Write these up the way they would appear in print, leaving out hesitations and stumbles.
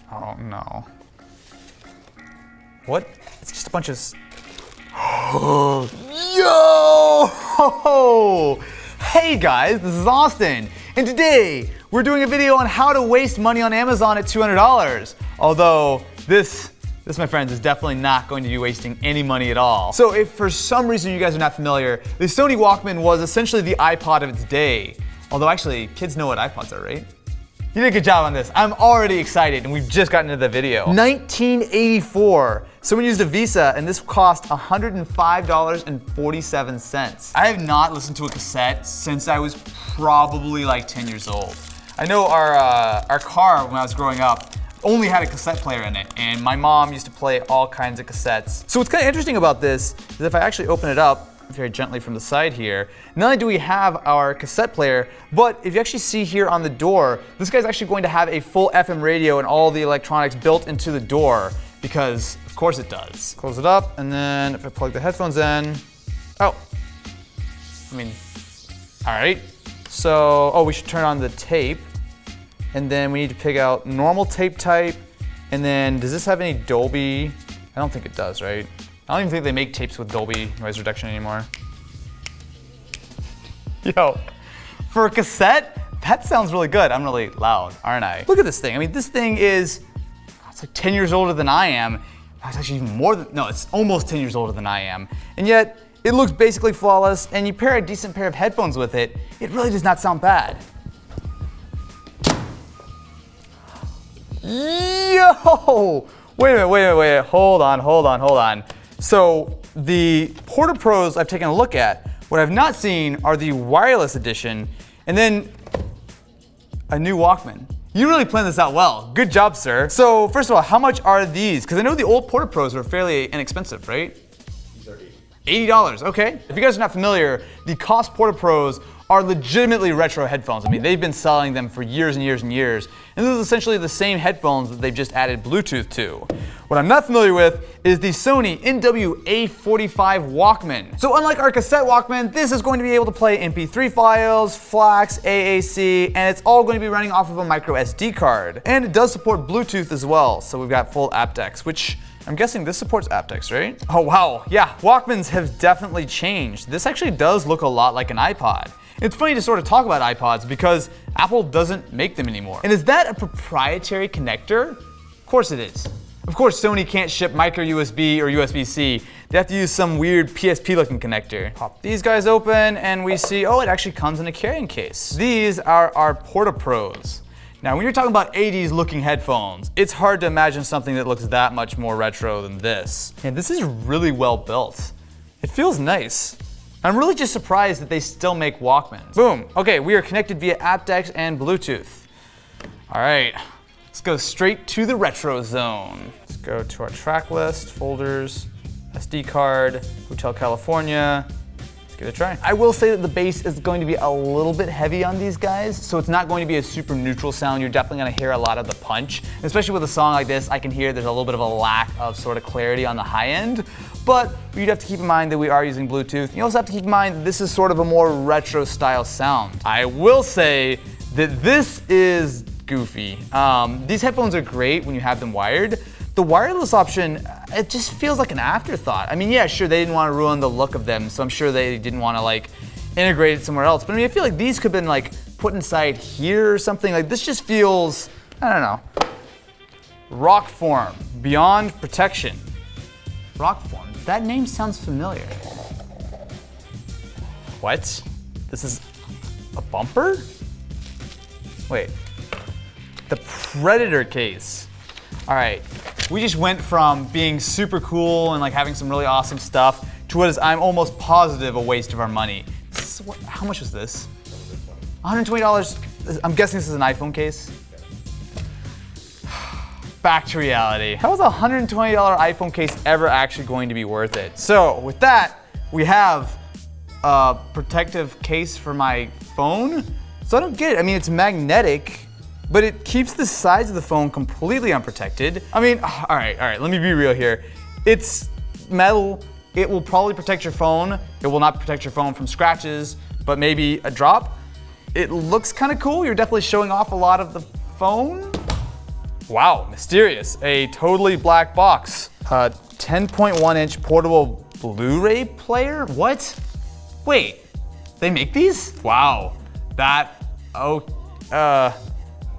Oh no. What? It's just a bunch of... Yo! Hey guys, this is Austin, and today we're doing a video on how to waste money on Amazon at $200. Although this, my friends, is definitely not going to be wasting any money at all. So if for some reason you guys are not familiar, the Sony Walkman was essentially the iPod of its day. Although actually, kids know what iPods are, right? You did a good job on this. I'm already excited, and we've just gotten into the video. 1984. Someone used a Visa, and this cost $105.47. I have not listened to a cassette since I was probably like 10 years old. I know our car, when I was growing up, only had a cassette player in it, and my mom used to play all kinds of cassettes. So what's kind of interesting about this is if I actually open it up very gently from the side here, not only do we have our cassette player, but if you actually see here on the door, this guy's actually going to have a full FM radio and all the electronics built into the door, because of course it does. Close it up, and then if I plug the headphones in, all right. So, we should turn on the tape, and then we need to pick out normal tape type, and then does this have any Dolby? I don't think it does, right? I don't even think they make tapes with Dolby noise reduction anymore. Yo, for a cassette, that sounds really good. I'm really loud, aren't I? Look at this thing. I mean, this thing is, it's like 10 years older than I am. It's actually even more than, no, it's almost 10 years older than I am. And yet, it looks basically flawless, and you pair a decent pair of headphones with it, it really does not sound bad. Yo! Wait a minute, hold on. So the Porta Pros I've taken a look at. What I've not seen are the wireless edition, and then a new Walkman. You really planned this out well. Good job, sir. So first of all, how much are these? Because I know the old Porta Pros were fairly inexpensive, right? These are $80, okay. If you guys are not familiar, the Cost Porta Pros are legitimately retro headphones. I mean, they've been selling them for years and years and years. And this is essentially the same headphones that they've just added Bluetooth to. What I'm not familiar with is the Sony NW-A45 Walkman. So unlike our cassette Walkman, this is going to be able to play MP3 files, FLAC, AAC, and it's all going to be running off of a micro SD card. And it does support Bluetooth as well. So we've got full aptX, which I'm guessing this supports aptX, right? Oh wow, yeah, Walkmans have definitely changed. This actually does look a lot like an iPod. It's funny to sort of talk about iPods because Apple doesn't make them anymore. And is that a proprietary connector? Of course it is. Of course Sony can't ship micro USB or USB-C. They have to use some weird PSP looking connector. Pop these guys open and we see, oh, it actually comes in a carrying case. These are our Porta Pros. Now when you're talking about 80s looking headphones, it's hard to imagine something that looks that much more retro than this. And this is really well built. It feels nice. I'm really just surprised that they still make Walkmans. Boom, okay, we are connected via aptX and Bluetooth. All right, let's go straight to the retro zone. Let's go to our track list, folders, SD card, Hotel California. Let's give it a try. I will say that the bass is going to be a little bit heavy on these guys, so it's not going to be a super neutral sound. You're definitely gonna hear a lot of the punch. And especially with a song like this, I can hear there's a little bit of a lack of sort of clarity on the high end. But you'd have to keep in mind that we are using Bluetooth. You also have to keep in mind that this is sort of a more retro style sound. I will say that this is goofy. These headphones are great when you have them wired. The wireless option, it just feels like an afterthought. I mean, yeah, sure, they didn't want to ruin the look of them, so I'm sure they didn't want to like integrate it somewhere else. But I mean, I feel like these could have been like put inside here or something. Like this just feels, I don't know. Rock form, beyond protection. Rock form. That name sounds familiar. What? This is a bumper? Wait. The Predator case. All right. We just went from being super cool and like having some really awesome stuff to what is, I'm almost positive, a waste of our money. This is what, how much was this? $120. I'm guessing this is an iPhone case. Back to reality. How is a $120 iPhone case ever actually going to be worth it? So with that, we have a protective case for my phone. So I don't get it. I mean, it's magnetic, but it keeps the sides of the phone completely unprotected. I mean, all right, let me be real here. It's metal. It will probably protect your phone. It will not protect your phone from scratches, but maybe a drop. It looks kind of cool. You're definitely showing off a lot of the phone. Wow, mysterious. A totally black box. 10.1-inch portable Blu-ray player? What? Wait, they make these? Wow,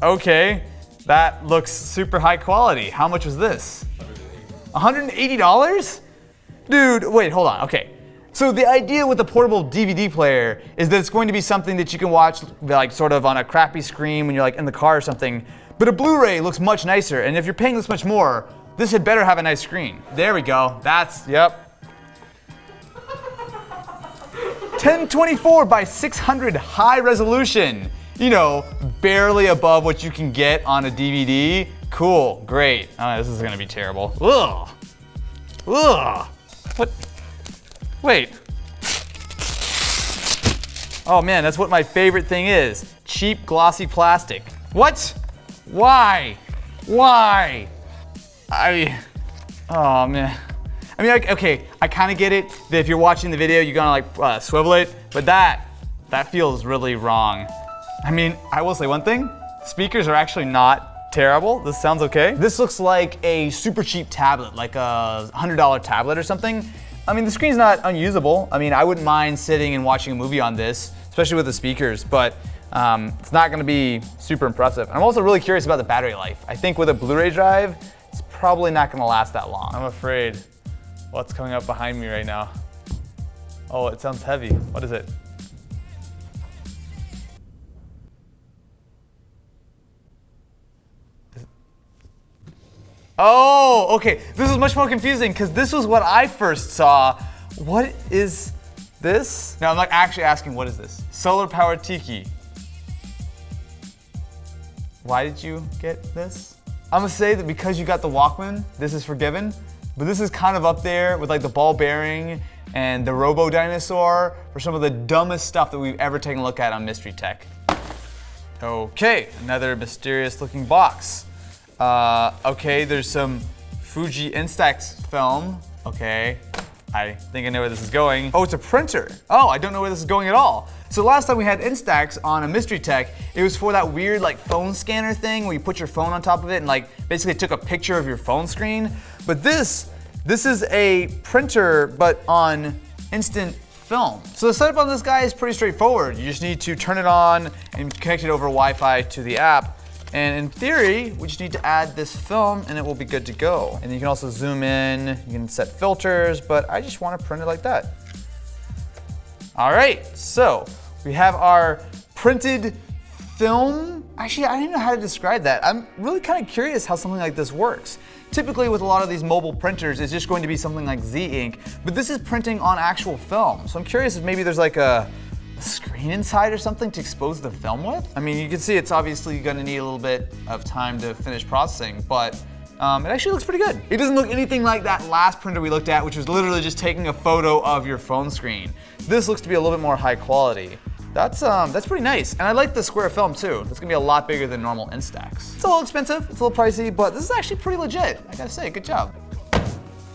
okay. That looks super high quality. How much was this? $180? Dude, wait, hold on, okay. So the idea with the portable DVD player is that it's going to be something that you can watch like sort of on a crappy screen when you're like in the car or something. But a Blu-ray looks much nicer, and if you're paying this much more, this had better have a nice screen. There we go, yep. 1024 by 600 high resolution. You know, barely above what you can get on a DVD. Cool, great. Oh, this is gonna be terrible. Ugh. Ugh. What? Wait. Oh man, that's what my favorite thing is. Cheap, glossy plastic. What? Why? Why? Oh man. I mean, okay, I kind of get it that if you're watching the video, you're gonna like swivel it, but that feels really wrong. I mean, I will say one thing, speakers are actually not terrible. This sounds okay. This looks like a super cheap tablet, like a $100 tablet or something. I mean, the screen's not unusable. I mean, I wouldn't mind sitting and watching a movie on this, especially with the speakers, but it's not gonna be super impressive. I'm also really curious about the battery life. I think with a Blu-ray drive, it's probably not gonna last that long. I'm afraid what's coming up behind me right now. Oh, it sounds heavy. What is it? Oh, okay. This is much more confusing because this was what I first saw. What is this? No, I'm not actually asking what is this. Solar powered Tiki. Why did you get this? I'm gonna say that because you got the Walkman, this is forgiven, but this is kind of up there with like the ball bearing and the Robo Dinosaur for some of the dumbest stuff that we've ever taken a look at on Mystery Tech. Okay, another mysterious looking box. Okay, there's some Fuji Instax film. Okay, I think I know where this is going. Oh, it's a printer. Oh, I don't know where this is going at all. So last time we had Instax on a Mystery Tech, it was for that weird like phone scanner thing where you put your phone on top of it and like basically took a picture of your phone screen. But this is a printer but on instant film. So the setup on this guy is pretty straightforward. You just need to turn it on and connect it over Wi-Fi to the app. And in theory, we just need to add this film and it will be good to go. And you can also zoom in, you can set filters, but I just want to print it like that. All right, so we have our printed film. Actually, I don't even know how to describe that. I'm really kind of curious how something like this works. Typically with a lot of these mobile printers, it's just going to be something like Z-Ink, but this is printing on actual film. So I'm curious if maybe there's like a screen inside or something to expose the film with? I mean, you can see it's obviously gonna need a little bit of time to finish processing, but it actually looks pretty good. It doesn't look anything like that last printer we looked at, which was literally just taking a photo of your phone screen. This looks to be a little bit more high quality. That's pretty nice. And I like the square film too. It's gonna be a lot bigger than normal Instax. It's a little expensive, it's a little pricey, but this is actually pretty legit. I gotta say, good job.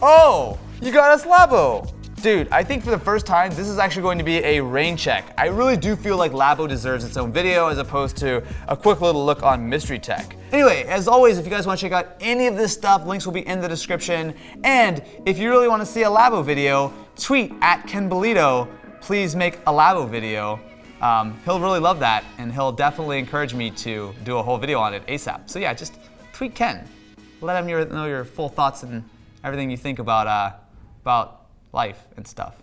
Oh, you got us Labo. Dude, I think for the first time, this is actually going to be a rain check. I really do feel like Labo deserves its own video as opposed to a quick little look on Mystery Tech. Anyway, as always, if you guys want to check out any of this stuff, links will be in the description. And if you really want to see a Labo video, tweet at Ken Bolito, please make a Labo video. He'll really love that, and he'll definitely encourage me to do a whole video on it ASAP. So yeah, just tweet Ken. Let him know your full thoughts and everything you think about life and stuff.